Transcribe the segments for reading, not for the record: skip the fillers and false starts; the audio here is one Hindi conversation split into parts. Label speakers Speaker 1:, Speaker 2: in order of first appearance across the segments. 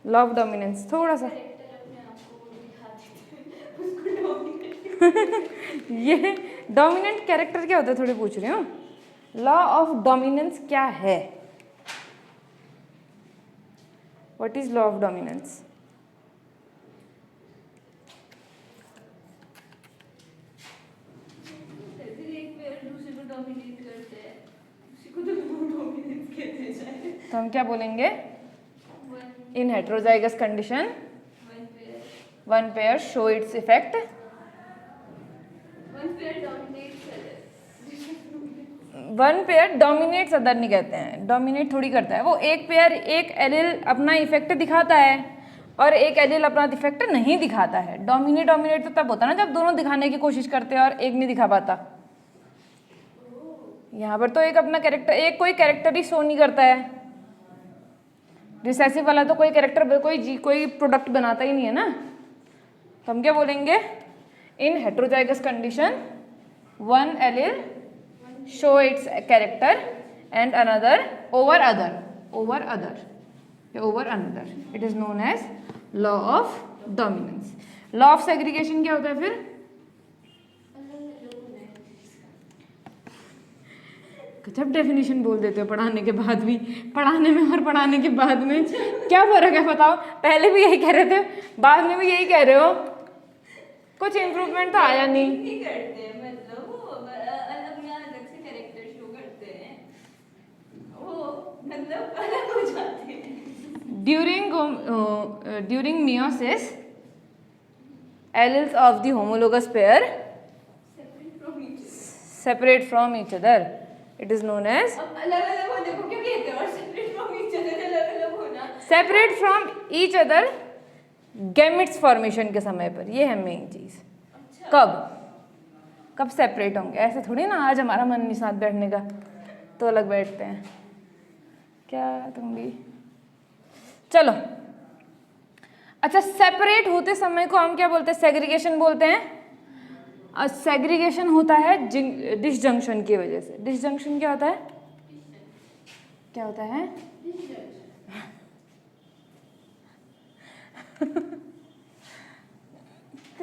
Speaker 1: लॉ ऑफ डोमिनेंस थोड़ा सा ये डोमिनेंट कैरेक्टर क्या होता है थोड़ी पूछ रही हूँ। लॉ ऑफ डोमिनेंस क्या है? What is law of dominance? तो हम क्या बोलेंगे? In heterozygous condition one pair show its effect, one pair dominates other नहीं कहते हैं, डोमिनेट थोड़ी करता है वो। एक पेयर एक एलिल अपना इफेक्ट दिखाता है और एक एलिल अपना इफेक्ट नहीं दिखाता है। डोमिनेट तो तब होता है ना जब दोनों दिखाने की कोशिश करते हैं और एक नहीं दिखा पाता। यहाँ पर तो एक अपना कैरेक्टर, एक कोई कैरेक्टर ही शो नहीं करता है। रिसेसिव वाला तो कोई कैरेक्टर कोई प्रोडक्ट बनाता ही नहीं है ना। तो हम क्या बोलेंगे? In heterozygous condition one allele show its character and another over another. It is known as law of dominance. law of segregation क्या होता है फिर? गजब डेफिनेशन बोल देते हो पढ़ाने के बाद भी। पढ़ाने में और पढ़ाने के बाद में क्या फर्क है बताओ? पहले भी यही कह रहे थे, बाद में भी यही कह रहे हो। कुछ इम्प्रूवमेंट तो आया नहीं। करते हैं मतलब वो अपना अलग से कैरेक्टर शो करते हैं, वो मतलब अलग हो जाते हैं। During meiosis alleles of the homologous pair separate from each other. It is known as अलग-अलग होने को क्यों कहते हैं? और सेपरेट फ्रॉम ईच अदर अलग-अलग होना, separate from each other gametes formation के समय पर। ये है मेन चीज। अच्छा। कब सेपरेट होंगे? ऐसे थोड़ी ना आज हमारा मन नहीं साथ बैठने का तो अलग बैठते हैं। क्या तुम भी चलो। अच्छा, सेपरेट होते समय को हम क्या बोलते हैं? सेग्रीगेशन बोलते हैं। और सेग्रीगेशन होता है डिसजंक्शन की वजह से। डिसजंक्शन क्या होता है? क्या होता है?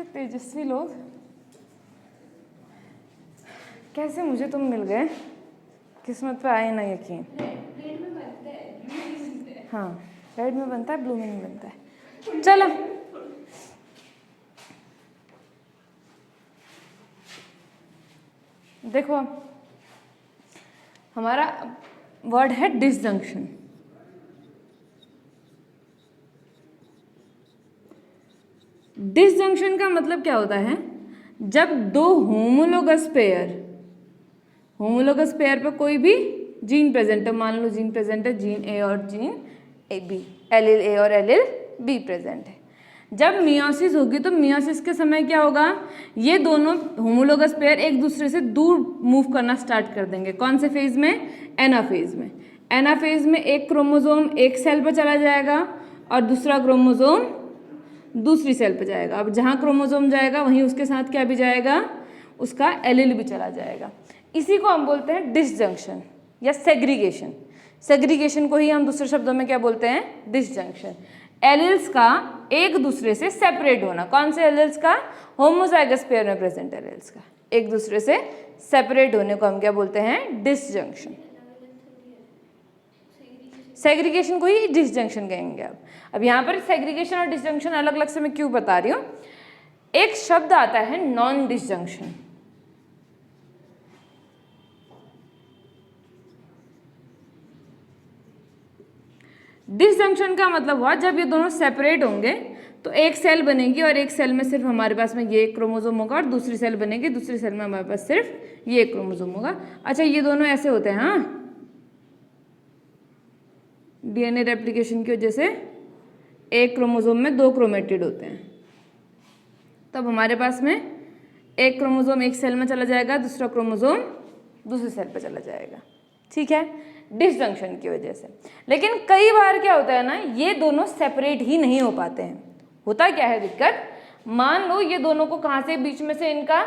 Speaker 1: तेजस्वी लोग कैसे मुझे तुम मिल गए, किस्मत पे आए ना यकीन। रेड में बनता है, हाँ रेड में बनता है, ब्लू में नहीं बनता है। चलो देखो, हमारा वर्ड है डिसजंक्शन। डिसजंक्शन का मतलब क्या होता है? जब दो होमोलोगस पेयर पर कोई भी जीन प्रेजेंट है, मान लो जीन प्रेजेंट है जीन ए और जीन ए बी, एलिल ए और एलिल बी प्रेजेंट है। जब मियोसिस होगी तो मियोसिस के समय क्या होगा? ये दोनों होमोलोगस पेयर एक दूसरे से दूर मूव करना स्टार्ट कर देंगे। कौन से फेज में? एनाफेज में। एनाफेज में एक क्रोमोसोम एक सेल पर चला जाएगा और दूसरा क्रोमोसोम दूसरी सेल पर जाएगा। अब जहाँ क्रोमोसोम जाएगा वहीं उसके साथ क्या भी जाएगा? उसका एलिल भी चला जाएगा। इसी को हम बोलते हैं डिसजंक्शन या सेग्रीगेशन। सेग्रीगेशन को ही हम दूसरे शब्दों में क्या बोलते हैं? डिसजंक्शन। एलिल्स का एक दूसरे से सेपरेट होना। कौन से एलिल्स का? होमोजाइगस पेयर में प्रेजेंट एलिल्स का एक दूसरे से सेपरेट होने को हम क्या बोलते हैं? डिसजंक्शन। सेग्रीगेशन को ही डिसजंक्शन कहेंगे। अब यहाँ पर सेग्रीगेशन और डिसजंक्शन अलग अलग से मैं क्यों बता रही हूँ? एक शब्द आता है नॉन डिसजंक्शन। डिसजंक्शन का मतलब हुआ जब ये दोनों सेपरेट होंगे तो एक सेल बनेगी और एक सेल में सिर्फ हमारे पास में ये क्रोमोसोम होगा और दूसरी सेल बनेगी, दूसरी सेल में हमारे पास सिर्फ ये क्रोमोसोम होगा। अच्छा, ये दोनों ऐसे होते हैं, हाँ, डीएनए रेप्लिकेशन की वजह से एक क्रोमोसोम में दो क्रोमेटिड होते हैं। तब हमारे पास में एक क्रोमोसोम एक सेल में चला जाएगा, दूसरा क्रोमोसोम दूसरी सेल पर चला जाएगा। ठीक है, डिसजंक्शन की वजह से। लेकिन कई बार क्या होता है ना, ये दोनों सेपरेट ही नहीं हो पाते हैं। होता क्या है दिक्कत? मान लो ये दोनों को कहाँ से बीच में से इनका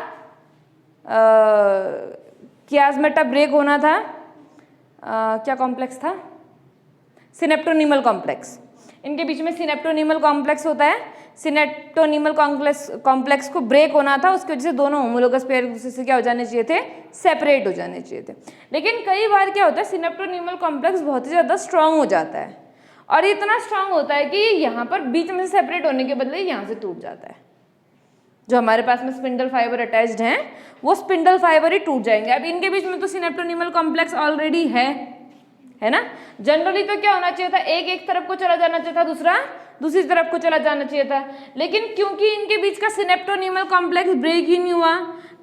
Speaker 1: कियास्मेटा ब्रेक होना था, क्या कॉम्प्लेक्स था? सिनेप्टोनीमल कॉम्प्लेक्स। इनके बीच में सिनेप्टोनीमल कॉम्प्लेक्स होता है, सिनेप्टोनीमल कॉम्प्लेक्स को ब्रेक होना था, उसकी वजह से दोनों होमोलोगस पेयर एक दूसरे से क्या हो जाने चाहिए थे, सेपरेट हो जाने चाहिए थे। लेकिन कई बार क्या होता है, सिनेप्टोनीमल कॉम्प्लेक्स बहुत ही ज़्यादा स्ट्रांग हो जाता है और इतना स्ट्रांग होता है कि यहाँ पर बीच में से सेपरेट होने के बदले यहाँ से टूट जाता है। जो हमारे पास में स्पिंडल फाइबर अटैच्ड हैं वो स्पिंडल फाइबर ही टूट जाएंगे। अब इनके बीच में तो सिनेप्टोनीमल कॉम्प्लेक्स ऑलरेडी है ना। जनरली तो क्या होना चाहिए था, एक तरफ को चला जाना चाहिए था, दूसरा दूसरी तरफ को चला जाना चाहिए था, लेकिन क्योंकि इनके बीच का सिनेप्टोनीमल कॉम्प्लेक्स ब्रेक ही नहीं हुआ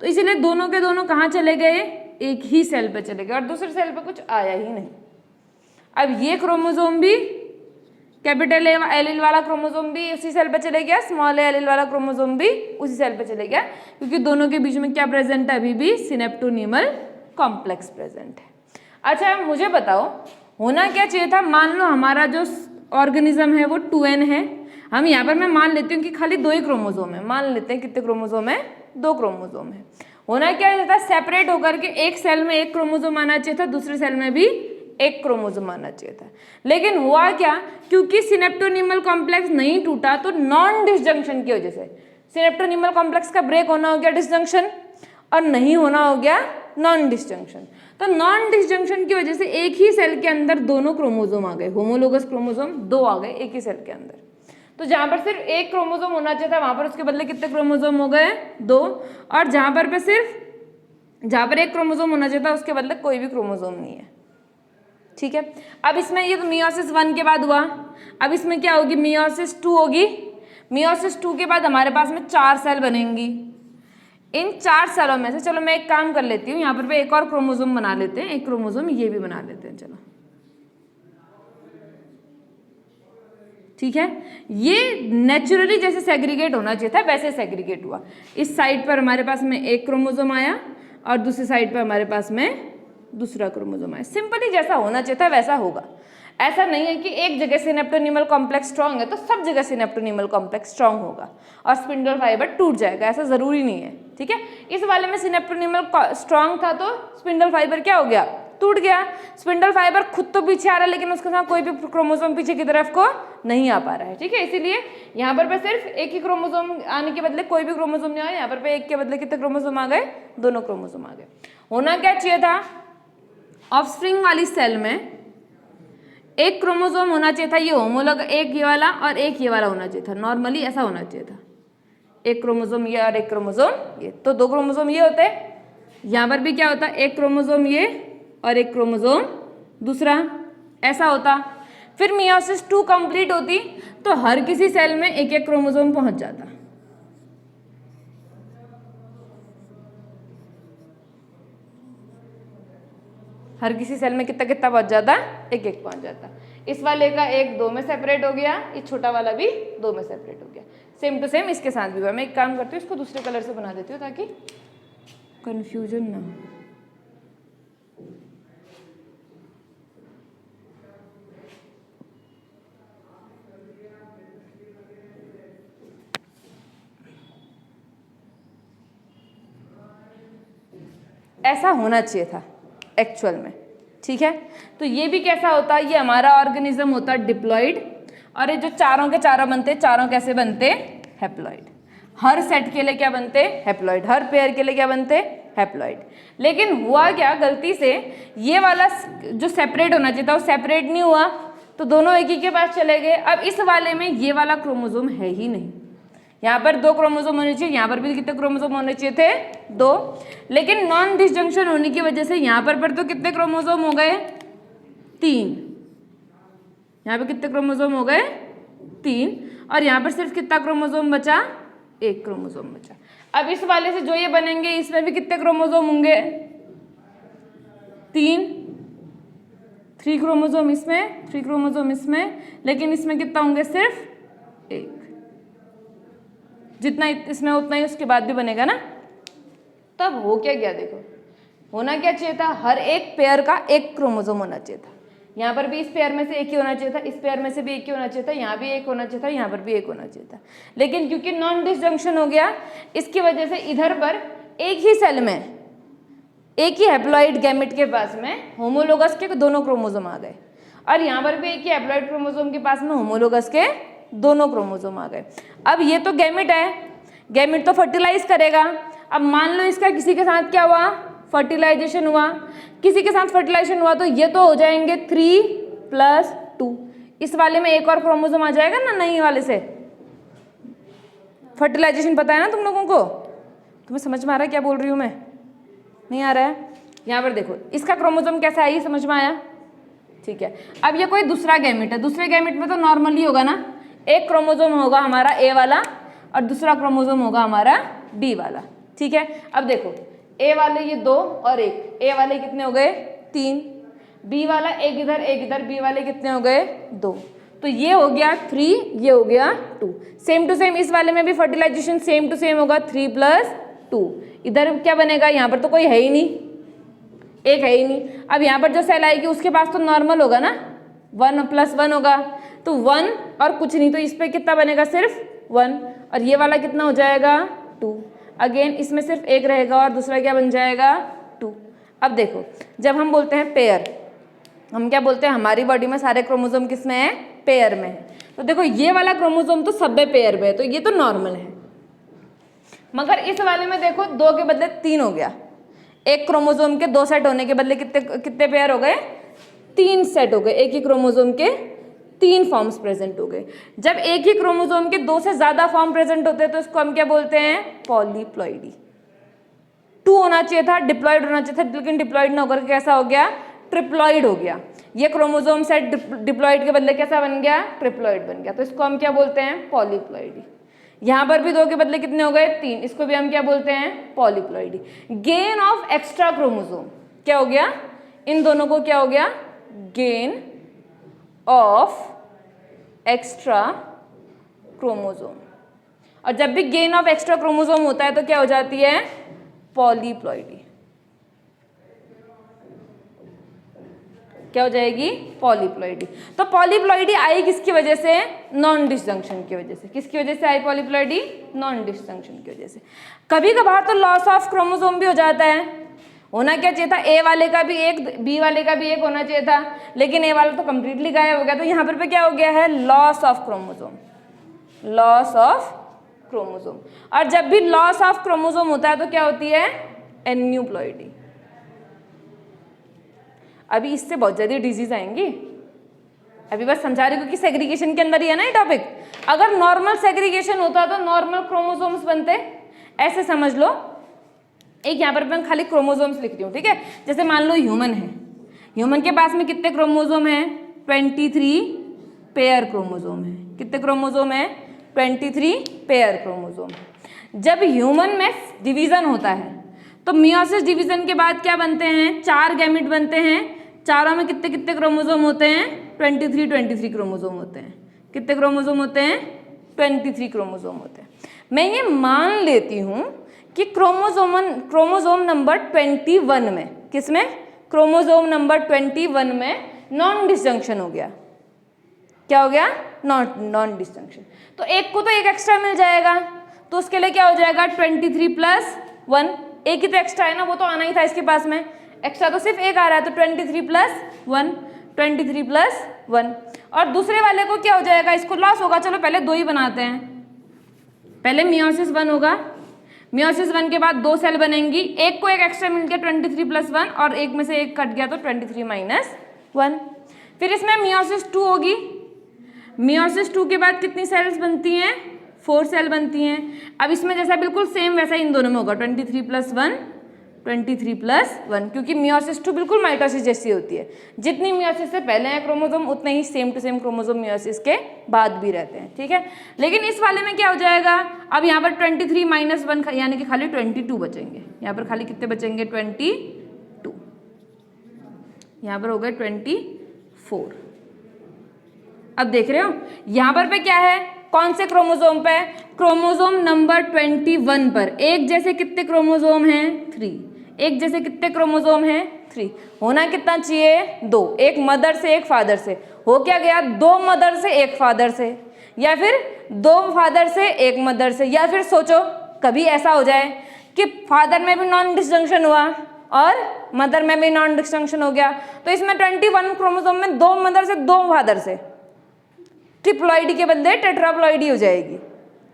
Speaker 1: तो इसीलिए दोनों के दोनों कहाँ चले गए, एक ही सेल पे चले गए और दूसरे सेल पे कुछ आया ही नहीं। अब ये क्रोमोसोम भी कैपिटल एलील वाला क्रोमोसोम भी उसी सेल पे चले गया, स्मॉल एलील वाला क्रोमोसोम भी उसी सेल पे चले गया, क्योंकि दोनों के बीच में क्या प्रेजेंट है, अभी भी सिनेप्टोनीमल कॉम्प्लेक्स प्रेजेंट है। अच्छा मुझे बताओ होना क्या चाहिए था, मान लो हमारा जो ऑर्गेनिज्म है वो 2n है, हम यहाँ पर मैं मान लेती हूँ कि खाली 2 ही क्रोमोसोम है, मान लेते हैं कितने क्रोमोसोम है, 2 क्रोमोसोम है। होना क्या चाहिए था, सेपरेट होकर के एक सेल में एक क्रोमोसोम आना चाहिए था, दूसरे सेल में भी एक क्रोमोसोम आना चाहिए था। लेकिन हुआ क्या, क्योंकि सिनेप्टोनीमल कॉम्प्लेक्स नहीं टूटा तो नॉन डिसजंक्शन की वजह से सिनेप्टोनीमल कॉम्प्लेक्स का ब्रेक होना हो गया डिसजंक्शन और नहीं होना हो गया नॉन डिसजंक्शन। तो नॉन डिसजंक्शन की वजह से एक ही सेल के अंदर दोनों क्रोमोसोम आ गए, होमोलोगस क्रोमोसोम 2 आ गए एक ही सेल के अंदर। तो जहां पर सिर्फ एक क्रोमोसोम होना चाहिए था वहां पर उसके बदले कितने क्रोमोसोम हो गए, 2, और जहां पर एक क्रोमोसोम होना चाहिए था उसके बदले कोई भी क्रोमोसोम नहीं है। ठीक है, अब इसमें ये तो मियोसिस 1 के बाद हुआ, अब इसमें क्या होगी, मियोसिस 2 होगी। मियोसिस 2 के बाद हमारे पास में 4 सेल बनेंगी। इन 4 सेलों में से चलो मैं एक काम कर लेती हूँ, यहाँ पर एक और क्रोमोसोम बना लेते हैं, एक क्रोमोसोम ये भी बना लेते हैं, चलो ठीक है। ये नेचुरली जैसे सेग्रीगेट होना चाहिए था वैसे सेग्रीगेट हुआ। इस साइड पर हमारे पास में एक क्रोमोसोम आया और दूसरी साइड पर हमारे पास में दूसरा क्रोमोसोम आया। सिंपली जैसा होना चाहिए था वैसा होगा। ऐसा नहीं है कि एक जगह सिनेप्टोनीमल कॉम्प्लेक्स स्ट्रांग है तो सब जगह सिनेप्टोनीमल कॉम्प्लेक्स स्ट्रांग होगा और स्पिंडल फाइबर टूट जाएगा, ऐसा जरूरी नहीं है। ठीक है, इस वाले में सिनेप्टोनीमल स्ट्रांग था तो स्पिंडल फाइबर क्या हो गया, टूट गया। स्पिंडल फाइबर खुद तो पीछे आ रहा है लेकिन उसके साथ कोई भी क्रोमोसोम पीछे की तरफ को नहीं आ पा रहा है। ठीक है, इसीलिए यहाँ पर सिर्फ एक ही क्रोमोसोम आने के बदले कोई भी क्रोमोसोम नहीं आया, यहाँ पर एक के बदले कितने क्रोमोसोम आ गए, दोनों क्रोमोसोम आ गए। होना क्या चाहिए था, ऑफस्प्रिंग वाली सेल में एक क्रोमोसोम होना चाहिए था, ये होमोलॉग एक ये वाला और एक ये वाला होना चाहिए था, नॉर्मली ऐसा होना चाहिए था, एक क्रोमोसोम ये और एक क्रोमोसोम ये, तो 2 क्रोमोसोम ये होते। यहाँ पर भी क्या होता, एक क्रोमोसोम ये और एक क्रोमोसोम दूसरा, ऐसा होता। फिर मियोसिस 2 कंप्लीट होती तो हर किसी सेल में एक एक क्रोमोसोम पहुंच जाता। हर किसी सेल में कितना कितना पहुंच जाता, एक एक पहुंच जाता। इस वाले का एक 2 में सेपरेट हो गया, ये छोटा वाला भी 2 में सेपरेट हो गया। सेम टू सेम इसके साथ भी हुआ। मैं एक काम करती हूँ, इसको दूसरे कलर से बना देती हूँ ताकि कंफ्यूजन ना हो। ऐसा होना चाहिए था एक्चुअल में। ठीक है, तो ये भी कैसा होता है, ये हमारा ऑर्गेनिज्म होता है डिप्लॉइड, और ये जो चारों के चारों बनते, चारों कैसे बनते, हैप्लॉइड। हर सेट के लिए क्या बनते, हैप्लॉइड, हर पेयर के लिए क्या बनते, हैप्लॉइड। लेकिन हुआ क्या, गलती से ये वाला जो सेपरेट होना चाहिए था वो सेपरेट नहीं हुआ तो दोनों एक ही के पास चले गए। अब इस वाले में ये वाला क्रोमोसोम है ही नहीं, यहाँ पर 2 क्रोमोसोम होने चाहिए, यहाँ पर भी कितने क्रोमोसोम होने चाहिए थे, 2। लेकिन नॉन डिसजंक्शन होने की वजह से यहाँ पर तो कितने क्रोमोसोम हो गए, 3। यहाँ पे कितने क्रोमोसोम हो गए, 3, और यहाँ पर सिर्फ कितना क्रोमोसोम बचा, 1 क्रोमोसोम बचा। अब इस वाले से जो ये बनेंगे इसमें भी कितने क्रोमोसोम होंगे, 3 क्रोमोसोम इसमें, 3 क्रोमोसोम इसमें, लेकिन इसमें कितना होंगे, सिर्फ 1। जितना इसमें उतना ही उसके बाद भी बनेगा ना। तब हो क्या गया, देखो होना क्या चाहिए था, हर एक पेयर का एक क्रोमोसोम होना चाहिए था। यहाँ पर भी इस पेयर में से एक ही होना चाहिए था, इस पेयर में से भी एक ही होना चाहिए था, यहाँ भी एक होना चाहिए था, यहाँ पर भी एक होना चाहिए था। लेकिन क्योंकि नॉन डिसजंक्शन हो गया इसकी वजह से इधर पर एक ही सेल में एक ही हैप्लॉइड गैमेट के पास में होमोलोगस के दोनों क्रोमोसोम आ गए और यहाँ पर भी एक ही हैप्लॉइड क्रोमोसोम के पास में होमोलोगस के दोनों क्रोमोसोम आ गए। अब ये तो गैमेट है, गैमेट तो फर्टिलाइज करेगा। अब मान लो इसका किसी के साथ क्या हुआ, फर्टिलाइजेशन हुआ, किसी के साथ फर्टिलाइजेशन हुआ, तो ये तो हो जाएंगे 3+2। इस वाले में एक और क्रोमोसोम आ जाएगा ना नई वाले से। फर्टिलाइजेशन पता है ना तुम लोगों को? तुम्हें समझ में आ रहा है क्या बोल रही हूँ मैं? नहीं आ रहा है? यहाँ पर देखो इसका क्रोमोसोम कैसा है, ये समझ में आया? ठीक है। अब ये कोई दूसरा गैमेट है, दूसरे गैमेट में तो नॉर्मली होगा ना, एक क्रोमोसोम होगा हमारा ए वाला और दूसरा क्रोमोसोम होगा हमारा बी वाला। ठीक है। अब देखो ए वाले ये 2 और 1, ए वाले कितने हो गए 3, बी वाला एक इधर, बी वाले कितने हो गए 2, तो ये हो गया 3, ये हो गया 2। सेम टू सेम इस वाले में भी फर्टिलाइजेशन सेम टू सेम होगा 3+2। इधर क्या बनेगा, यहाँ पर तो कोई है ही नहीं, एक है ही नहीं। अब यहाँ पर जो सेल आएगी उसके पास तो नॉर्मल होगा ना, 1+1 होगा, तो 1 और कुछ नहीं, तो इस पे कितना बनेगा सिर्फ 1, और ये वाला कितना हो जाएगा 2। अगेन इसमें सिर्फ एक रहेगा और दूसरा क्या बन जाएगा 2। अब देखो जब हम बोलते हैं पेयर, हम क्या बोलते हैं, हमारी बॉडी में सारे क्रोमोसोम किस में है, पेयर में है। तो देखो ये वाला क्रोमोसोम तो सब में पेयर में है, तो ये तो नॉर्मल है। मगर इस वाले में देखो 2 के बदले 3 हो गया, एक क्रोमोसोम के 2 सेट होने के बदले कितने पेयर हो गए, 3 सेट हो गए। एक ही क्रोमोसोम के 3 फॉर्म्स प्रेजेंट हो गए। जब एक ही क्रोमोसोम के 2 से ज्यादा फॉर्म प्रेजेंट होते हैं तो इसको हम क्या बोलते हैं, पॉलीप्लॉइडी। 2 होना चाहिए था, डिप्लॉइड होना चाहिए था, लेकिन डिप्लॉइड ना होकर कैसा हो गया, ट्रिप्लॉइड हो गया। ये क्रोमोसोम सेट डिप्लॉइड के बदले कैसा बन गया, ट्रिप्लॉइड बन गया, तो इसको हम क्या बोलते हैं, पॉलीप्लॉइडी। यहाँ पर भी 2 के बदले कितने हो गए 3, इसको भी हम क्या बोलते हैं, polyploidy. Gain of extra chromosome क्या हो गया, इन दोनों को क्या हो गया, गेन ऑफ एक्स्ट्रा क्रोमोसोम। और जब भी गेन ऑफ एक्स्ट्रा क्रोमोसोम होता है तो क्या हो जाती है, पॉलीप्लॉइडी। क्या हो जाएगी, पॉलीप्लॉइडी। तो पॉलीप्लॉइडी आई किसकी वजह से, नॉन डिसजंक्शन की वजह से। किसकी वजह से आई पॉलीप्लॉइडी, नॉन डिसजंक्शन की वजह से। कभी कभार तो लॉस ऑफ क्रोमोसोम भी हो जाता है। होना क्या चाहिए था, ए वाले का भी एक, बी वाले का भी एक होना चाहिए था, लेकिन ए वाला तो कंप्लीटली गायब हो गया, तो यहाँ पर क्या हो गया है, loss of chromosome, loss of chromosome. और जब भी लॉस ऑफ क्रोमोसोम होता है तो क्या होती है, एन्यूप्लॉइडी। अभी इससे बहुत ज्यादा डिजीज आएंगी, अभी बस समझा रही हूँ कि सेग्रीगेशन के अंदर ही है ना ये टॉपिक। अगर नॉर्मल सेग्रीगेशन होता तो नॉर्मल क्रोमोसोम्स बनते, ऐसे समझ लो। एक यहाँ पर मैं खाली क्रोमोसोम्स लिखती हूँ, ठीक है। जैसे मान लो ह्यूमन है, ह्यूमन के पास में कितने क्रोमोसोम है, 23 पेयर क्रोमोसोम है। कितने क्रोमोसोम है, 23 पेयर क्रोमोसोम। जब ह्यूमन में डिवीजन होता है तो मियोसिस डिवीजन के बाद क्या बनते हैं, 4 गैमेट बनते हैं। चारों में कितने कितने क्रोमोसोम होते हैं, 23 क्रोमोसोम होते हैं। कितने क्रोमोसोम होते हैं, 23 क्रोमोसोम होते हैं। मैं ये मान लेती हूँ कि क्रोमोसोम नंबर 21 में, किसमें, क्रोमोसोम नंबर 21 में नॉन डिसजंक्शन हो गया। क्या हो गया, नॉन डिसजंक्शन। तो एक को तो एक एक्स्ट्रा मिल जाएगा, तो उसके लिए क्या हो जाएगा, 23+1। एक ही तो एक्स्ट्रा है ना, वो तो आना ही था इसके पास में, एक्स्ट्रा तो सिर्फ एक आ रहा है, तो 23+1, 23+1। और दूसरे वाले को क्या हो जाएगा, इसको लॉस होगा। चलो पहले 2 ही बनाते हैं। पहले मियोसिस 1 होगा, मियोसिस 1 के बाद 2 सेल बनेंगी, एक को एक एक्स्ट्रा मिल गया 23+1, और एक में से एक कट गया तो 23-1। फिर इसमें मियोसिस 2 होगी, मियोसिस 2 के बाद कितनी सेल्स बनती हैं, 4 सेल बनती हैं। अब इसमें जैसा बिल्कुल सेम वैसा इन दोनों में होगा, 23+1, 23+1, क्योंकि मियोसिस 2 बिल्कुल माइटोसिस जैसी होती है। जितनी मियोसिस से पहले हैं क्रोमोसोम, उतने ही same to same chromosome meiosis के बाद भी रहते हैं, ठीक है। लेकिन इस वाले में क्या हो जाएगा, अब यहाँ पर 23-1 यानी कि खाली 22 बचेंगे। यहाँ पर खाली कितने बचेंगे, 22। यहाँ पर हो गए 24। अब देख रहे हो यहाँ पर क्या है, कौन से क्रोमोसोम पे, क्रोमोसोम नंबर 21 पर एक जैसे कितने क्रोमोसोम हैं, 3। एक जैसे कितने क्रोमोसोम हैं, 3। होना कितना चाहिए, 2। एक मदर से एक फादर से, हो क्या गया, 2 मदर से एक फादर से, या फिर 2 फादर से एक मदर से। या फिर सोचो कभी ऐसा हो जाए कि फादर में भी नॉन डिसजंक्शन हुआ और मदर में भी नॉन डिस्जंक्शन हो गया। तो इसमें 21 क्रोमोसोम में 2 मदर से 2 फादर से, ट्रिप्लॉइडी के बदले टेट्राप्लॉइडी हो जाएगी,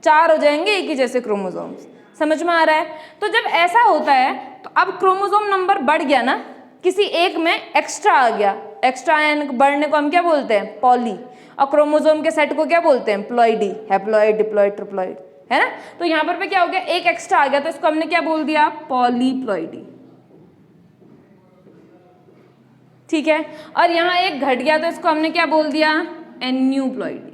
Speaker 1: 4 हो जाएंगे एक ही जैसे क्रोमोसोम्स। समझ में आ रहा है? तो जब ऐसा होता है तो अब क्रोमोसोम नंबर बढ़ गया ना, किसी एक में एक्स्ट्रा आ गया, एक्स्ट्रा बढ़ने को हम क्या बोलते हैं? पॉली। और क्रोमोसोम के सेट को क्या बोलते हैं? प्लॉइडी, हैप्लॉइड, डिप्लॉइड, ट्रिप्लॉइड, है ना? तो यहाँ पर क्या हो गया, एक एक्स्ट्रा आ गया तो इसको हमने क्या बोल दिया? पॉलीप्लॉइडी। ठीक है, और यहाँ एक घट गया तो इसको हमने क्या बोल दिया? एन्यूप्लॉइडी।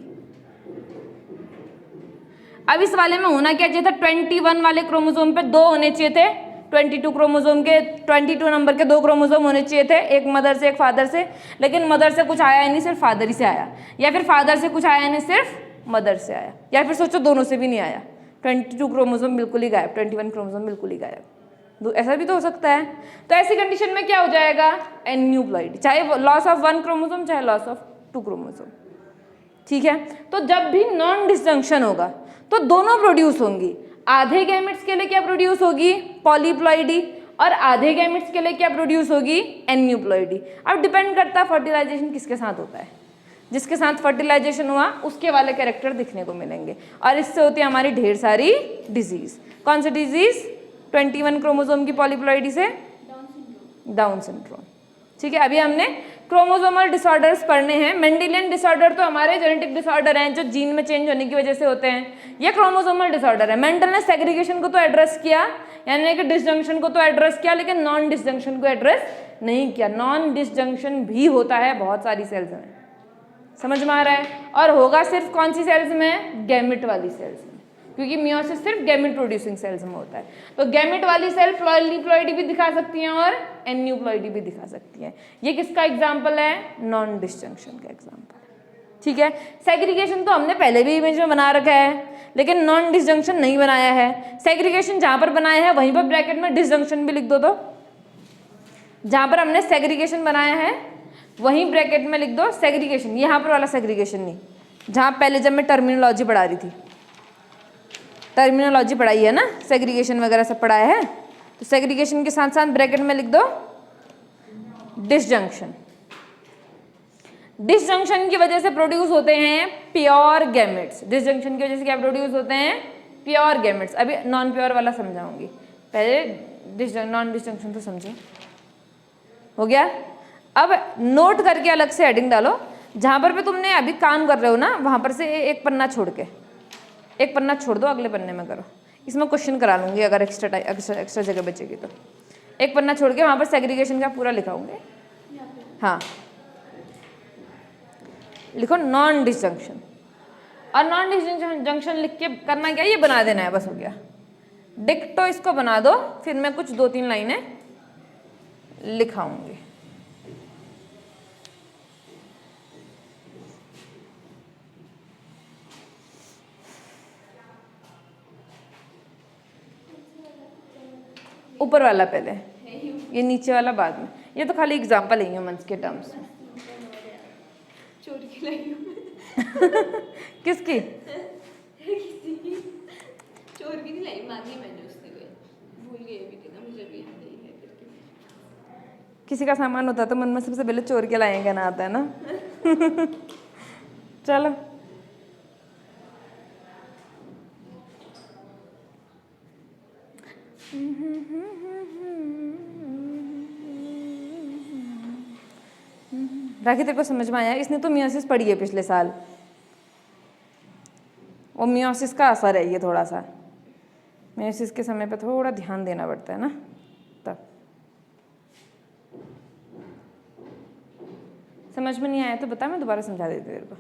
Speaker 1: अब इस वाले में होना क्या चाहिए था? 21 वाले क्रोमोसोम पे 2 होने चाहिए थे, 22 क्रोमोसोम के 22 नंबर के 2 क्रोमोसोम होने चाहिए थे, एक मदर से एक फादर से, लेकिन मदर से कुछ आया ही नहीं, सिर्फ फादर ही से आया, या फिर फादर से कुछ आया नहीं, सिर्फ मदर से आया, या फिर सोचो दोनों से भी नहीं आया, 22 क्रोमोसोम बिल्कुल ही गायब, 21 क्रोमोसोम बिल्कुल ही गायब। ऐसा भी तो हो सकता है। तो ऐसी कंडीशन में क्या हो जाएगा? एन्यूप्लॉइडी, चाहे लॉस ऑफ 1 क्रोमोसोम चाहे लॉस ऑफ 2 क्रोमोसोम। ठीक है, तो जब भी नॉन डिसजंक्शन होगा तो दोनों प्रोड्यूस होंगी। आधे गैमेट्स के लिए क्या प्रोड्यूस होगी? पॉलीप्लॉइडी, और आधे गैमेट्स के लिए क्या प्रोड्यूस होगी? एन्यूप्लॉइडी। अब डिपेंड करता है फर्टिलाइजेशन किसके साथ होता है, जिसके साथ फर्टिलाइजेशन हुआ उसके वाले कैरेक्टर दिखने को मिलेंगे, और इससे होती है हमारी ढेर सारी डिजीज। कौन सी डिजीज? 21 क्रोमोसोम की पॉलीप्लॉइडी से डाउन सिंड्रोम। ठीक है, अभी हमने क्रोमोसोमल डिसऑर्डर्स पढ़ने हैं। मेंडेलियन डिसऑर्डर तो हमारे जेनेटिक डिसऑर्डर हैं जो जीन में चेंज होने की वजह से होते हैं, ये क्रोमोसोमल डिसऑर्डर है। मेंडल ने सेग्रीगेशन को तो एड्रेस किया, यानी कि डिसजंक्शन को तो एड्रेस किया, लेकिन नॉन डिसजंक्शन को एड्रेस नहीं किया। नॉन डिसजंक्शन भी होता है बहुत सारी सेल्स में, समझ में आ रहा है? और होगा सिर्फ कौन सी सेल्स में? गैमेट वाली सेल्स में, क्योंकि मियोसिस सिर्फ गैमेट प्रोड्यूसिंग सेल्स में होता है। तो गैमेट वाली सेल पॉलीप्लॉइडी भी दिखा सकती हैं और एन्यूप्लॉइडी भी दिखा सकती हैं। ये किसका एग्जाम्पल है? नॉन डिसजंक्शन का एग्जाम्पल है। ठीक है, सेग्रीगेशन तो हमने पहले भी इमेज में बना रखा है, लेकिन नॉन डिसजंक्शन नहीं बनाया है। सेग्रीगेशन जहां पर बनाया है वहीं पर ब्रैकेट में डिसजंक्शन भी लिख दो, तो जहां पर हमने सेग्रीगेशन बनाया है वहीं ब्रैकेट में लिख दो सेग्रीगेशन, यहाँ पर वाला सेग्रीगेशन नहीं, जहाँ पहले जब मैं टर्मिनोलॉजी पढ़ा रही थी, टर्मिनोलॉजी पढ़ाई है ना, सेग्रीगेशन वगैरह सब पढ़ाया है, तो सेग्रीगेशन के साथ साथ ब्रैकेट में लिख दो डिसजंक्शन। डिसजंक्शन की वजह से प्रोड्यूस होते हैं प्योर गैमेट्स। डिसजंक्शन की वजह से क्या प्रोड्यूस होते हैं? Pure gametes. अभी नॉन प्योर वाला समझाऊंगी, पहले नॉन डिसजंक्शन तो समझो। हो गया? अब नोट करके अलग से हेडिंग डालो, जहां पर भी तुमने अभी काम कर रहे हो ना वहां पर से एक पन्ना छोड़ के, एक पन्ना छोड़ दो, अगले पन्ने में करो। इसमें क्वेश्चन करा लूंगी अगर एक्स्ट्रा जगह बचेगी तो। एक पन्ना छोड़ के वहां पर सेग्रीगेशन का पूरा लिखाऊंगे। हाँ, लिखो नॉन डिसजंक्शन, और नॉन डिसजंक्शन लिख के करना क्या? ये बना देना है, बस हो गया। डिक्टो इसको बना दो, फिर मैं कुछ 2-3 लाइनें लिखाऊंगी। ऊपर वाला पहले, ये नीचे वाला बाद में। ये तो खाली एग्जाम्पल है ह्यूमंस के टर्म्स में।
Speaker 2: चोर की लाई
Speaker 1: किसकी?
Speaker 2: चोर की नहीं लाई, मांगी मैंने उसने, कोई भूल गई अभी ना, मुझे भी याद नहीं है करके।
Speaker 1: किसी का सामान होता तो मन में सबसे पहले चोर के लाएंगे ना आता है ना। चलो राखी, तेरे को समझ में आया? इसने तो मियोसिस पढ़ी है पिछले साल, वो मियोसिस का असर है ये। थोड़ा सा मियोसिस के समय पे थोड़ा ध्यान देना पड़ता है ना, तब समझ में नहीं आया तो बता, मैं दोबारा समझा देती तेरे को।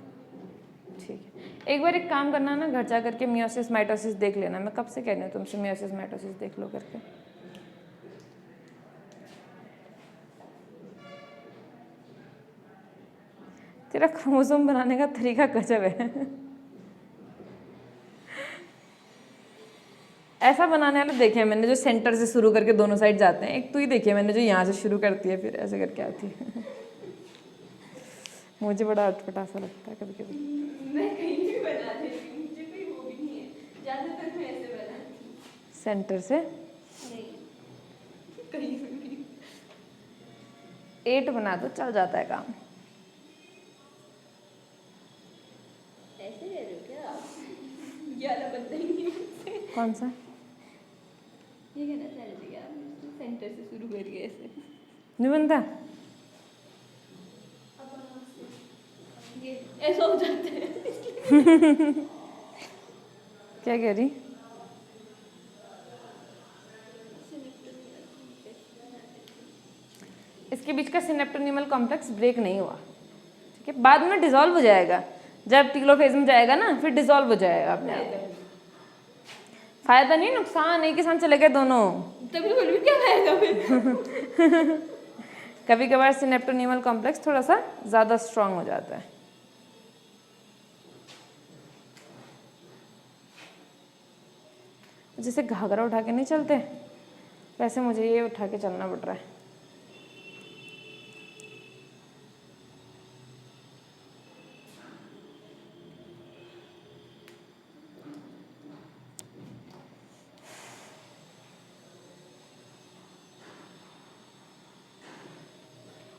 Speaker 1: ठीक है, एक बार एक काम करना ना, घर जा करके मियोसिस माइटोसिस देख लेना। मैं कब से कह रही हूँ तुमसे मियोसिस माइटोसिस देख लो करके। तेरा क्रोमोसोम बनाने का तरीका गजब है। ऐसा बनाने वाले देखे हैं मैंने, जो सेंटर से शुरू करके दोनों साइड जाते हैं। एक तो ही देखी है मैंने जो यहाँ से शुरू करती है फिर ऐसे करके आती है। मुझे बड़ा अटपटा सा लगता है कभी कभी।
Speaker 2: मैं कहीं भी बना देती हूँ, मुझे कोई वो भी नहीं है, ज़्यादातर मैं ऐसे बनाती हूँ।
Speaker 1: सेंटर से
Speaker 2: नहीं, कहीं भी।
Speaker 1: 8 बना दो, चल जाता है काम।
Speaker 2: ऐसे कह रहे हो क्या आप? ये वाला बनता ही नहीं मुझसे।
Speaker 1: कौन सा?
Speaker 2: ये कहना चाह रहे थे क्या आप? सेंटर से शुरू करिए ऐसे।
Speaker 1: नहीं बनता।
Speaker 2: ये ऐसा हो जाता है।
Speaker 1: क्या कह रही? इसके बीच का सिनेप्टोनीमल कॉम्प्लेक्स ब्रेक नहीं हुआ, ठीक है, बाद में डिसॉल्व हो जाएगा। जब टीलोफेज में जाएगा ना, फिर डिसॉल्व हो जाएगा अपने आप। फायदा नहीं, नुकसान, एक ही साथ चले गए दोनों।
Speaker 2: तभी बोल भी क्या फायदा फिर।
Speaker 1: कभी कभार सिनेप्टोनीमल कॉम्प्लेक्स थोड़ा सा ज़्यादा स्ट्रांग हो जाता है। जैसे घाघरा उठा के नहीं चलते, वैसे मुझे ये उठा के चलना पड़ रहा है।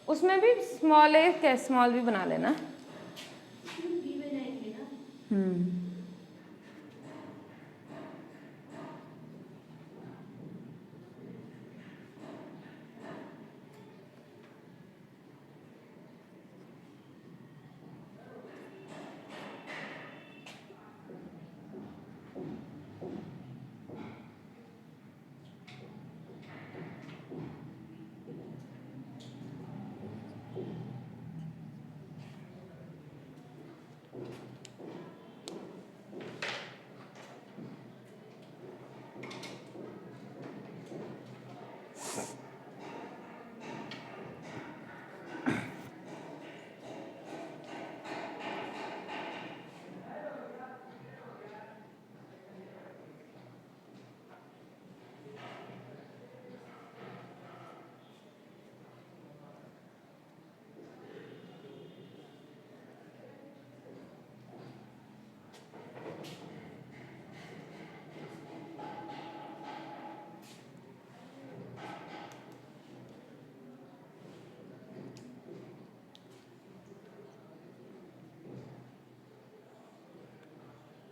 Speaker 1: उसमें भी स्मॉल ए क्या स्मॉल भी बना लेना।
Speaker 2: भी बनाएंगे ना।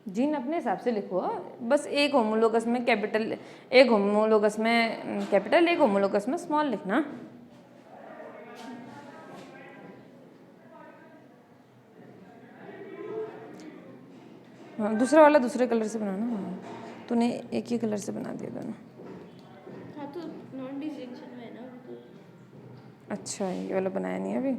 Speaker 1: जीन अपने हिसाब से लिखो, बस एक होमोलोगस में कैपिटल, एक होमोलोगस में कैपिटल, एक होमोलोगस में स्मॉल लिखना। हाँ, दूसरा वाला दूसरे कलर से बनाना। हाँ, तूने एक ही कलर से बना दिया दोनों।
Speaker 2: हाँ तो नॉन डिस्टिंक्शन में है ना अभी तो।
Speaker 1: अच्छा, ये वाला बनाया नहीं अभी।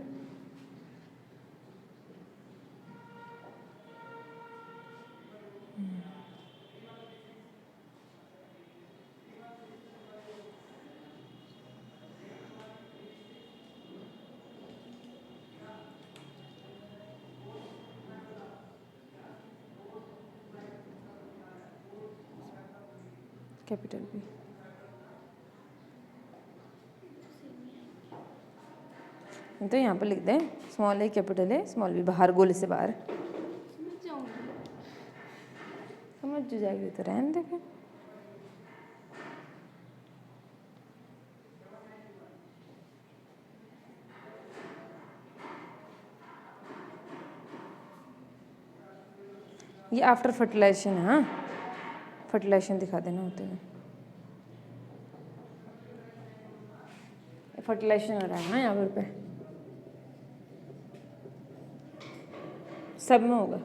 Speaker 1: कैपिटल भी तो यहाँ पर लिख दें, small A capital A small B, बाहर गोले से बाहर।
Speaker 2: समझ जाऊंगी।
Speaker 1: समझ जो जाएगी तो रहने दे फिर। ये आफ्टर फर्टिलाइजेशन है। हाँ, फर्टिलाइजेशन दिखा देना होते हुए। फर्टिलाइजेशन हो रहा है ना यहाँ पर पे, सब में होगा।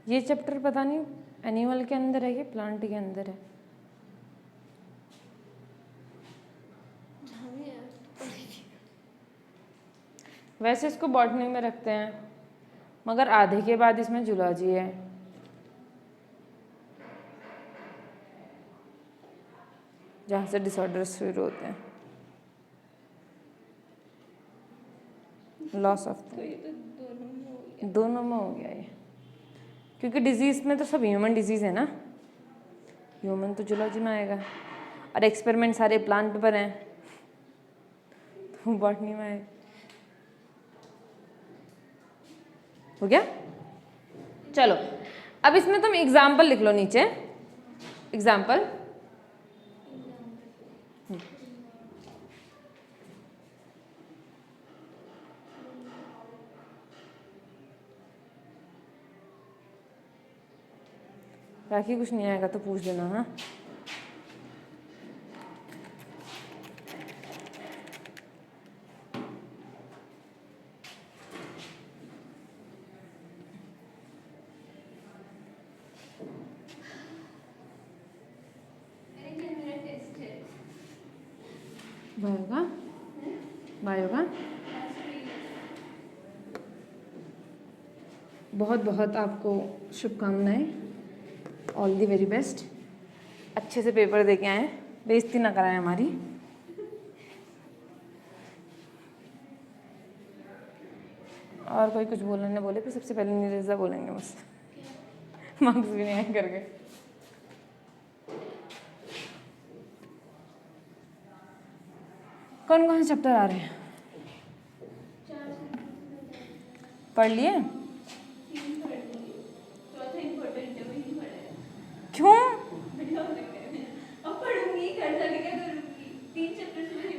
Speaker 1: ये चैप्टर पता नहीं एनिमल के अंदर है कि प्लांट के अंदर है। वैसे इसको बॉटनी में रखते हैं, मगर आधे के बाद इसमें जूलॉजी है। जहाँ से डिसऑर्डर्स शुरू होते हैं। लॉस ऑफ
Speaker 2: तो ये तो दोनों में हो गया।
Speaker 1: दोनों में हो गया ये, क्योंकि डिजीज़ में तो सब ह्यूमन डिजीज़ है ना, ह्यूमन तो जूलॉजी में आएगा, और एक्सपेरिमेंट सारे प्लांट पर हैं तो बॉटनी में आएगा। हो गया। चलो अब इसमें तुम एग्जाम्पल लिख लो नीचे, एग्जाम्पल। बाकी कुछ नहीं आएगा तो पूछ देना। हाँ बायो का बहुत बहुत आपको शुभकामनाएं, ऑल दी वेरी बेस्ट। अच्छे से पेपर दे के आए, बेइज्जती ना कराएं हमारी। और कोई कुछ बोलने न बोले, फिर सबसे पहले नीरजा बोलेंगे मुझसे मार्क्स भी नहीं आए करके। कौन कौन से चैप्टर आ रहे हैं? पढ़ लिए? क्यों?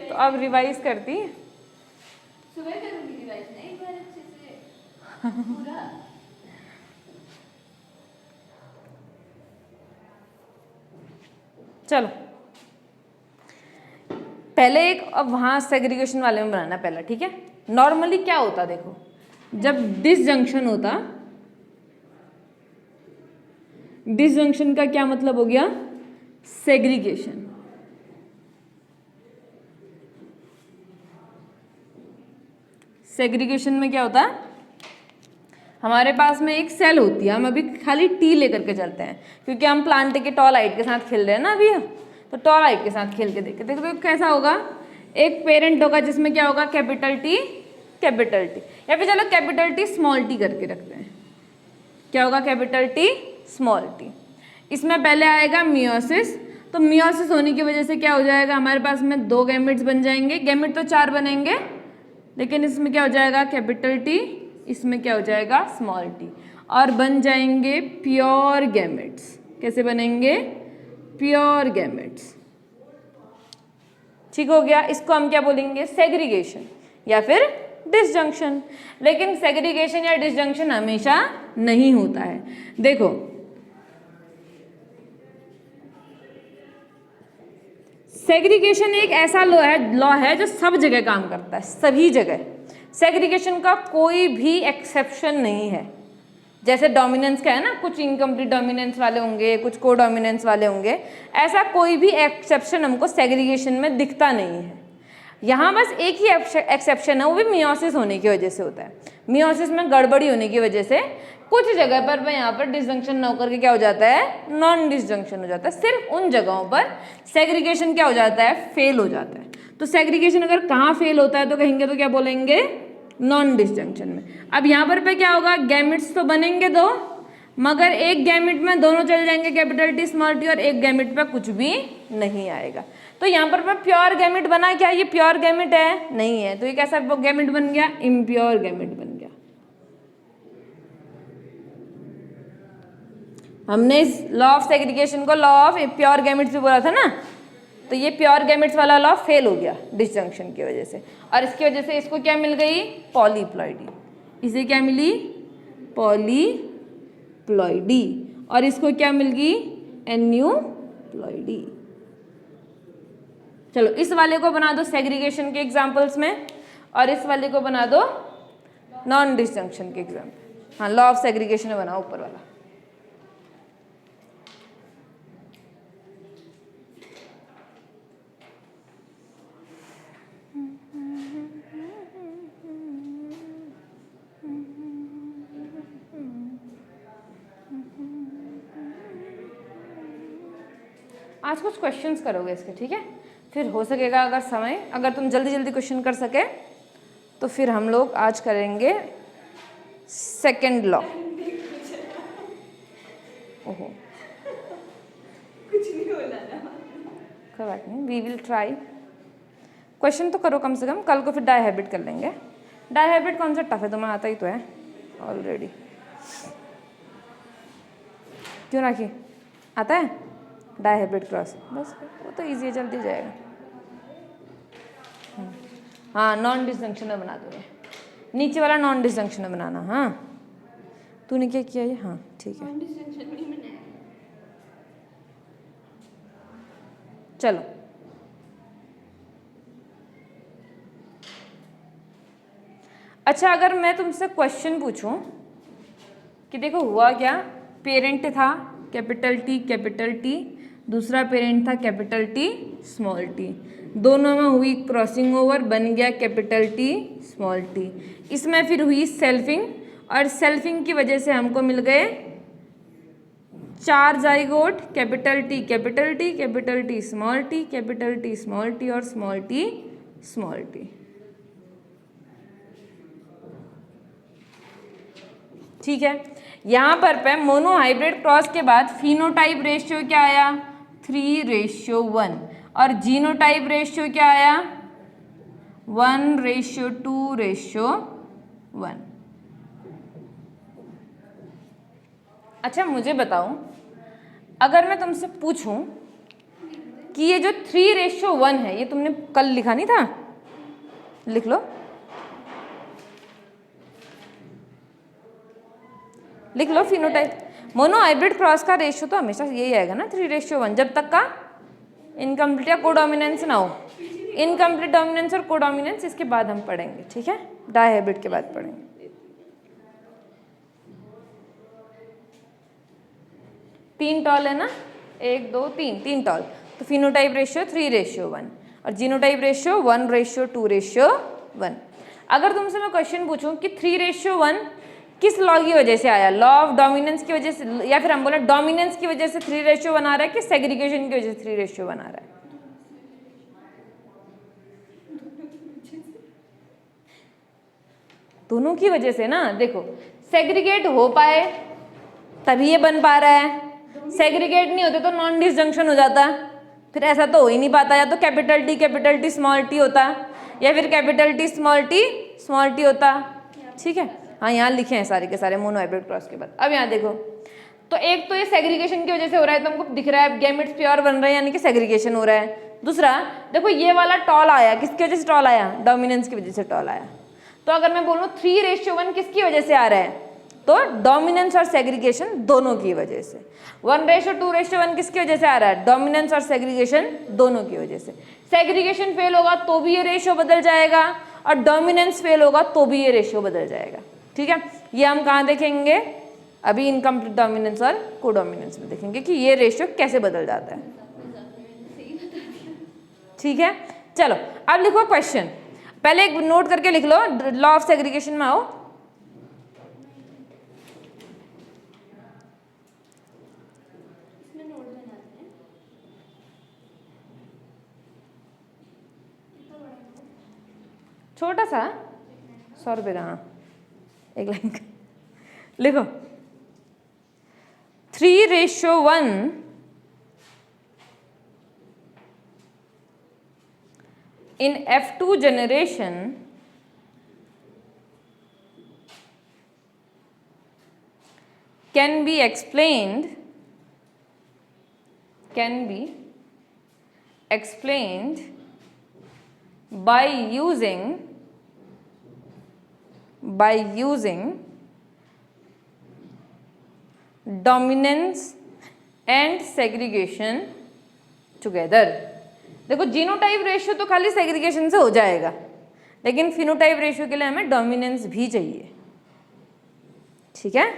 Speaker 1: तो अब रिवाइज करती।
Speaker 2: सुबह करूंगी रिवाइज ना एक बार अच्छे से पूरा।
Speaker 1: चलो पहले एक, अब वहाँ सेग्रीगेशन वाले में बनाना पहला, ठीक है। नॉर्मली क्या होता देखो, जब डिसजंक्शन होता, डिसजंक्शन का क्या मतलब हो गया? सेग्रीगेशन। सेग्रीगेशन में क्या होता है, हमारे पास में एक सेल होती है, हम अभी खाली टी लेकर के चलते हैं क्योंकि हम प्लांट के टॉलाइट के साथ खेल रहे हैं ना अभी, तो टॉलाइट के साथ खेल के देखते देखो तो कैसा होगा। एक पेरेंट होगा जिसमें क्या होगा, कैपिटल टी, या फिर चलो कैपिटल टी स्मॉल टी करके रखते हैं। क्या होगा? Capital T small T. इसमें पहले आएगा मियोसिस, तो मियोसिस होने की वजह से क्या हो जाएगा, हमारे पास में 2 गैमेट्स बन जाएंगे। गैमेट तो 4 बनेंगे, लेकिन इसमें क्या हो जाएगा, कैपिटल टी, इसमें क्या हो जाएगा, स्मॉल टी, और बन जाएंगे प्योर गैमेट्स। कैसे बनेंगे? Pure gametes. ठीक हो गया। इसको हम क्या बोलेंगे? सेग्रीगेशन या फिर डिसजंक्शन। लेकिन सेग्रीगेशन या डिसजंक्शन हमेशा नहीं होता है। देखो सेग्रीगेशन एक ऐसा लॉ है जो सब जगह काम करता है, सभी जगह। सेग्रीगेशन का कोई भी एक्सेप्शन नहीं है। जैसे डोमिनेंस का है ना, कुछ इनकम्प्लीट डोमिनेंस वाले होंगे, कुछ को डोमिनेंस वाले होंगे, ऐसा कोई भी एक्सेप्शन हमको सेग्रीगेशन में दिखता नहीं है। यहाँ बस एक ही एक्सेप्शन है, वो भी मियोसिस होने की वजह से होता है। मियोसिस में गड़बड़ी होने की वजह से कुछ जगह पर यहाँ पर डिसजंक्शन न होकर के क्या हो जाता है, नॉन डिसजंक्शन हो जाता है। सिर्फ उन जगहों पर सेग्रीगेशन क्या हो जाता है, फेल हो जाता है। तो सेग्रीगेशन अगर कहाँ फेल होता है तो कहेंगे तो क्या बोलेंगे, नॉन डिसजंक्शन में। अब यहाँ पर क्या होगा, गैमेट्स तो बनेंगे 2, मगर एक गैमेट में दोनों चल जाएंगे, कैपिटल टी स्मॉल टी, और एक गैमेट पे कुछ भी नहीं आएगा। तो यहाँ पर प्योर गैमेट बना, क्या ये प्योर गैमेट है? नहीं है। तो ये कैसा गैमेट बन गया? इम्प्योर गैमेट बन गया। हमने इस लॉ ऑफ सेग्रीगेशन को लॉ ऑफ प्योर गैमेट्स भी बोला था ना, तो ये प्योर गैमेट्स वाला लॉ फेल हो गया डिसजंक्शन की वजह से, और इसकी वजह से इसको क्या मिल गई, पॉलीप्लॉइडी। इसे क्या मिली, पॉलीप्लॉइडी, और इसको क्या मिल गई, एन्यूप्लॉइडी। चलो इस वाले को बना दो सेग्रीगेशन के एग्जांपल्स में, और इस वाले को बना दो नॉन डिसजंक्शन के एग्जांपल। हाँ, लॉ ऑफ सेग्रीगेशन में बनाओ ऊपर वाला। आज कुछ क्वेश्चंस करोगे इसके, ठीक है। फिर हो सकेगा अगर तुम जल्दी जल्दी क्वेश्चन कर सके तो फिर हम लोग आज करेंगे सेकंड लॉ। ओहो,
Speaker 2: कुछ नहीं बोला ना।
Speaker 1: कोई बात नहीं, वी विल ट्राई। क्वेश्चन तो करो कम से कम, कल को फिर डाई हैबिट कर लेंगे। डाई हैबिट कौन सा टफ है, तुम्हें आता ही तो है ऑलरेडी। क्यों राखी, आता है डाई हैबिट क्रॉस? बस वो तो इजी है, जल्दी हो जाएगा। हाँ, नॉन डिसजंक्शन में बना दो, ये नीचे वाला नॉन डिसजंक्शन में बनाना। हाँ तूने क्या किया ये? हाँ ठीक है, चलो। अच्छा, अगर मैं तुमसे क्वेश्चन पूछूं कि देखो हुआ क्या, पेरेंट था कैपिटल टी, दूसरा पेरेंट था कैपिटल टी स्मॉल टी, दोनों में हुई क्रॉसिंग ओवर, बन गया कैपिटल टी स्मॉल टी। इसमें फिर हुई सेल्फिंग, और सेल्फिंग की वजह से हमको मिल गए 4 zygote, capital T capital T, capital T small T, capital T small T और स्मॉल टी स्मॉल टी। ठीक है, यहाँ पर मोनो हाइब्रिड क्रॉस के बाद फिनोटाइप रेशियो क्या आया? 3:1, और जीनोटाइप रेशियो क्या आया? 1:2:1। अच्छा मुझे बताओ, अगर मैं तुमसे पूछूं कि ये जो 3:1 है, ये तुमने कल लिखा नहीं था? लिख लो, लिख लो। फिनोटाइप मोनो हाइब्रिड क्रॉस का रेशियो तो हमेशा यही आएगा ना, 3:1, जब तक का इनकम्प्लीट या कोडोमिनेंस ना हो। इनकम्प्लीट डोमिनेंस और कोडोमिनेंस इसके बाद हम पढ़ेंगे, ठीक है, डाई हाइब्रिड के बाद पढ़ेंगे। तीन टॉल है ना, 1 2 3, 3 टॉल। तो फिनोटाइप रेशियो 3:1 और जीनोटाइप रेशियो 1:2:1। अगर तुमसे मैं क्वेश्चन पूछूं कि 3:1 किस लॉ की वजह से आया, लॉ ऑफ डोमिनेंस की वजह से, या फिर हम बोले डोमिनेंस की वजह से 3:1 आ रहा है कि सेग्रीगेशन की वजह से 3:1 आ रहा है? दोनों की वजह से ना। देखो, सेग्रीगेट हो पाए तभी ये बन पा रहा है, सेग्रीगेट नहीं होते तो नॉन डिसजंक्शन हो जाता, फिर ऐसा तो हो ही नहीं पाता। या तो कैपिटल टी स्मॉल टी होता, या फिर कैपिटल टी स्मॉल टी होता। ठीक है, हाँ यहाँ लिखे हैं सारे के सारे मोनो हाइब्रिड क्रॉस के बाद। अब यहाँ देखो, तो एक तो ये सेग्रीगेशन की वजह से हो रहा है, तुमको दिख रहा है गैमेट्स प्योर बन रहे हैं, यानी कि सेग्रीगेशन हो रहा है। दूसरा देखो, ये वाला टॉल आया, किसकी वजह से टॉल आया? डोमिनेंस की वजह से टॉल आया। तो अगर मैं बोलूँ 3:1 किसकी वजह से आ रहा है, तो डोमिनेंस और सेग्रीगेशन दोनों की वजह से। 1:2:1 किसकी वजह से आ रहा है? डोमिनेंस और सेग्रीगेशन दोनों की वजह से। सेग्रीगेशन फेल होगा तो भी ये रेशियो बदल जाएगा, और डोमिनेंस फेल होगा तो भी ये रेशियो बदल जाएगा। ठीक है, ये हम कहाँ देखेंगे? अभी इनकम्प्लीट डोमिनेंस और कोडोमिनेंस में देखेंगे कि ये रेशियो कैसे बदल जाता है। ठीक है, चलो अब लिखो क्वेश्चन। पहले एक नोट करके लिख लो, लॉ ऑफ सेग्रीगेशन में आओ। छोटा सा 100 रुपये का, हाँ, एक लाइन का लिखो। 3:1 in F2 generation can be explained by using dominance and segregation together। देखो, जीनोटाइप रेशियो तो खाली सेग्रीगेशन से हो जाएगा, लेकिन फिनोटाइप रेशियो के लिए हमें डोमिनेंस भी चाहिए। ठीक है,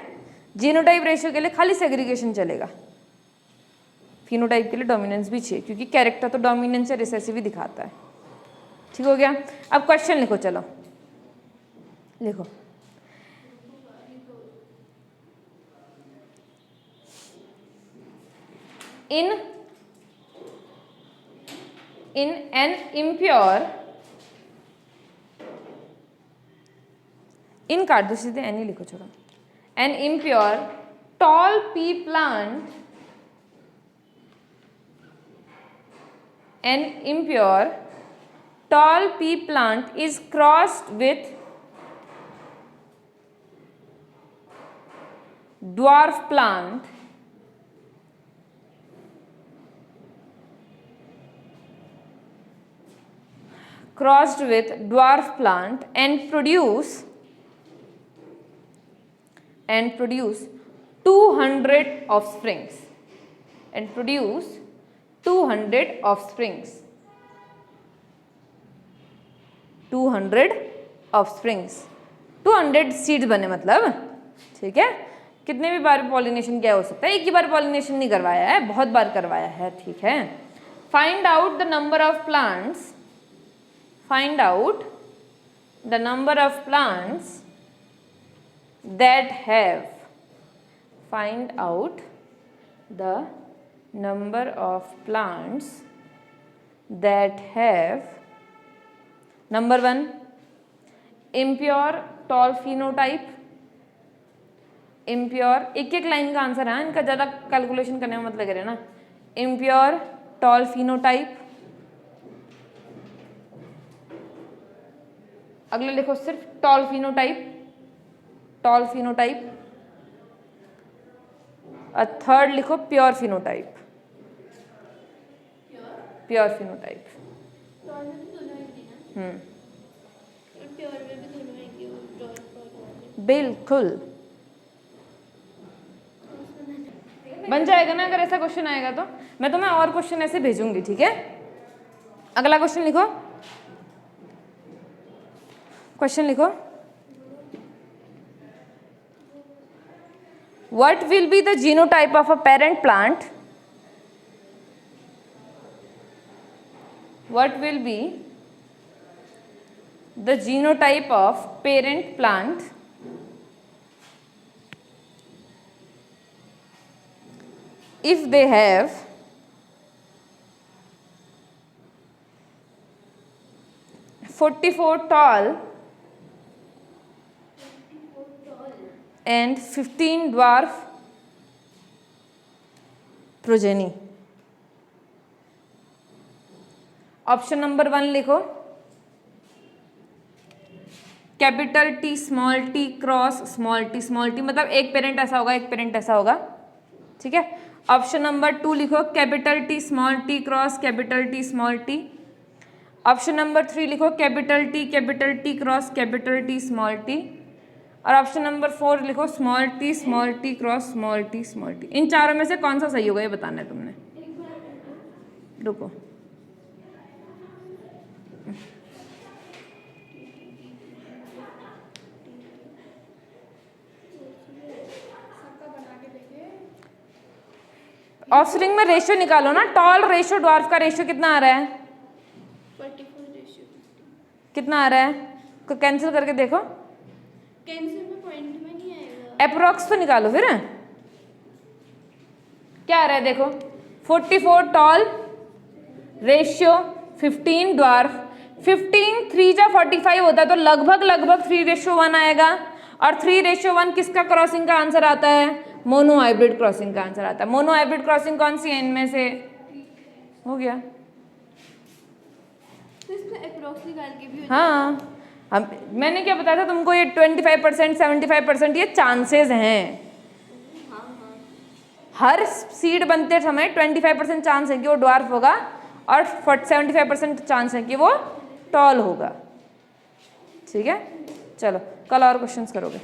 Speaker 1: जीनोटाइप रेशियो के लिए खाली सेग्रीगेशन चलेगा, फिनोटाइप के लिए डोमिनेंस भी चाहिए, क्योंकि कैरेक्टर तो डोमिनेंस या रिसेसिव ही दिखाता है। ठीक हो गया, अब क्वेश्चन लिखो, चलो लिखो। in an impure इन काट दो सीधे, एन ही लिखो, छोड़ो। An impure tall P plant, an impure tall pea plant is crossed with dwarf plant and produce 200 offsprings, 200 seeds बने मतलब, ठीक है। कितने भी बार पॉलिनेशन क्या हो सकता है, एक ही बार पॉलिनेशन नहीं करवाया है, बहुत बार करवाया है, ठीक है। Find out the number of plants, that have, find out the number of plants that have, number 1 impure tall phenotype, impure, एक लाइन का आंसर है, इनका ज़्यादा कैलकुलेशन करने में मत लगे रहना। impure tall phenotype, अगला लिखो सिर्फ tall phenotype, और थर्ड लिखो प्योर फिनोटाइप, बिल्कुल बन जाएगा ना अगर ऐसा क्वेश्चन आएगा तो। मैं तुम्हें और क्वेश्चन ऐसे भेजूंगी, ठीक है। अगला क्वेश्चन लिखो, What will be the genotype of a parent plant? What will be the genotype of parent plant if they have 44 tall and 15 dwarf progeny? Option number 1 लिखो, capital T small T cross small T मतलब एक पेरेंट ऐसा होगा, एक पेरेंट ऐसा होगा, ठीक है। ऑप्शन नंबर 2 लिखो, capital T small T cross capital T small T. Option number 3 लिखो, capital T cross capital T small T. और ऑप्शन नंबर 4 लिखो, small T cross small T. इन चारों में से कौन सा सही होगा ये बताना है तुमने। रुको, ऑफस्प्रिंग में रेशियो निकालो ना, टॉल रेशियो ड्वार्फ का रेशियो कितना आ रहा है,
Speaker 2: 44
Speaker 1: कितना आ रहा है, को कैंसिल करके देखो,
Speaker 2: कैंसिल में पॉइंट में नहीं आएगा,
Speaker 1: अप्रोक्स तो निकालो फिर। क्या आ रहा है देखो, 44 टॉल रेशियो 15 ड्वार्फ, 15 3 जा 45 होता है तो लगभग 3:1 आएगा। और 3:1 किसका क्रॉसिंग का आंसर आता है, मोनो हाइब्रिड क्रॉसिंग का आंसर आता है। मोनो हाइब्रिड क्रॉसिंग कौन सी है इनमें से, हो गया।
Speaker 2: तो इसका अप्रोक्स निकाल के भी हो
Speaker 1: हाँ, हम मैंने क्या बताया था तुमको, ये 25% 75% ये चांसेस हैं। हर सीड बनते समय 25% चांस है कि वो ड्वार्फ होगा और 75% चांस है कि वो टॉल होगा, ठीक है। चलो कल और क्वेश्चंस करोगे।